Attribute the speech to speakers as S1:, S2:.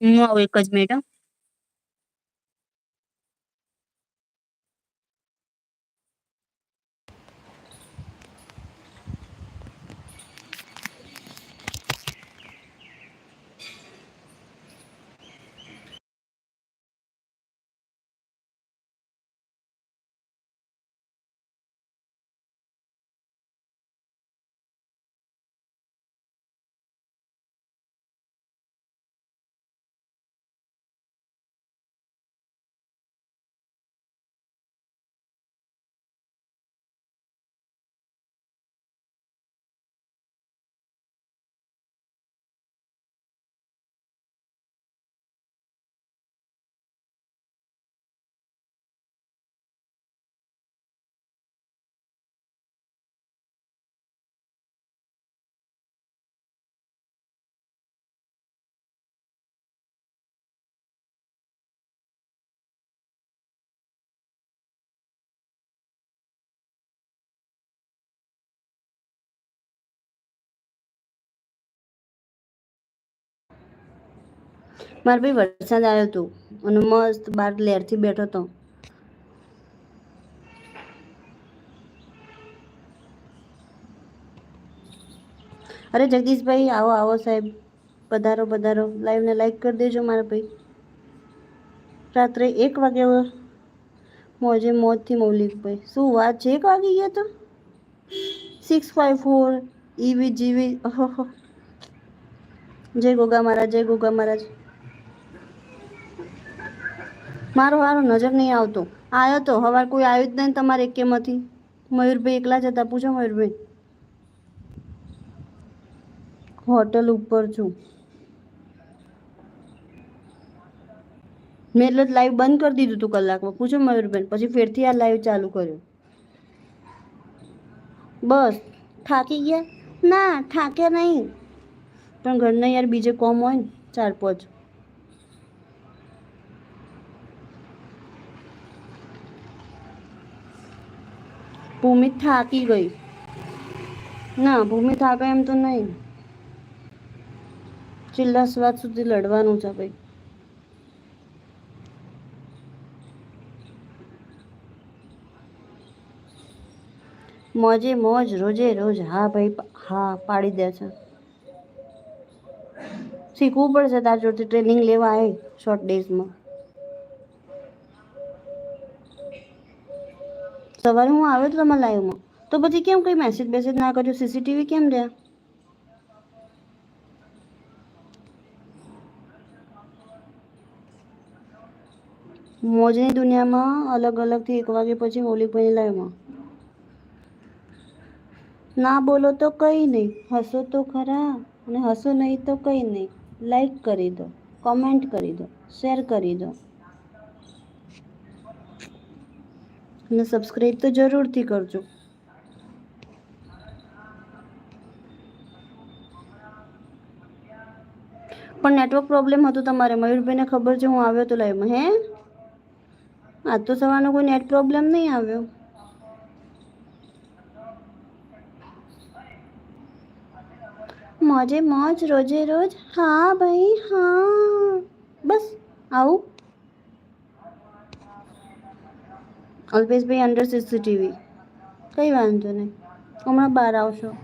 S1: હું આવું એક જ મિનિટ હો. મારે ભાઈ વરસાદ આવ્યો હતો અને મસ્ત બાર લેરથી બેઠો હતો. અરે જગદીશભાઈ આવો આવો સાહેબ, પધારો પધારો. લાઈવને લાઈક કરી દેજો મારા ભાઈ. રાત્રે 1 વાગે મોજે મોજથી મૌલિકભાઈ, શું વાત છે, 1 વાગી ગયા તો 654 ઈવી જીવી. જય ગોગા મહારાજ, જય ગોગા મહારાજ. મારો હારો નજર નહીં આવતો. આવ્યો તો હવાર કોઈ આવ્યું જ નહીં તમારે એકેમાંથી. મયુરભાઈ એકલા જ હતા, પૂછો મયુરભાઈ. હોટલ ઉપર છું મેં, એટલે લાઈવ બંધ કરી દીધું હતું કલાકમાં. પૂછો મયુરભાઈ, પછી ફેરથી આ લાઈવ ચાલુ કર્યું. બસ થાકી ગયા? ના થાક્યા નહીં, પણ ઘરના યાર બીજે કોમ હોય ને 4-5. ભૂમિ થાકી ગઈ. ના ભૂમિ થાકે એમ તો નહીં, છેલ્લા સ્વાદ સુધી લડવાનું છે ભાઈ. મોજે મોજ રોજે રોજ. હા ભાઈ, હા પાડી દે છે. શીખવું પડશે તાર જોડે, ટ્રેનિંગ લેવા આવે શોર્ટ ડેઝમાં. સવારે હું આવ્યો તો તમારા લાઈવમાં, તો પછી કેમ કંઈ મેસેજ બેસેજ ના કર્યો? સીસીટીવી કેમ રહ્યા? મોજની દુનિયામાં અલગ અલગથી 1 વાગે પછી મૌલિકભાઈ લાઈવમાં. ના બોલો તો કંઈ નહીં, હસો તો ખરા, અને હસો નહીં તો કંઈ નહીં. લાઈક કરી દો, કોમેન્ટ કરી દો, શેર કરી દો, અને સબસ્ક્રાઈબ તો જરૂરથી કરજો. પણ નેટવર્ક પ્રોબ્લેમ હતો તમારે, મયુરભાઈને ખબર છે. હું આવ્યો તો લાઈવમાં. હે આજ તો સવારનો કોઈ નેટ પ્રોબ્લેમ નહીં આવ્યો. મોજે મોજ રોજે રોજ. હા ભાઈ હા, બસ આવું. અલ્પેશભાઈ અંડર સીસીટીવી, કંઈ વાંધો નહીં, હમણાં બહાર આવશો.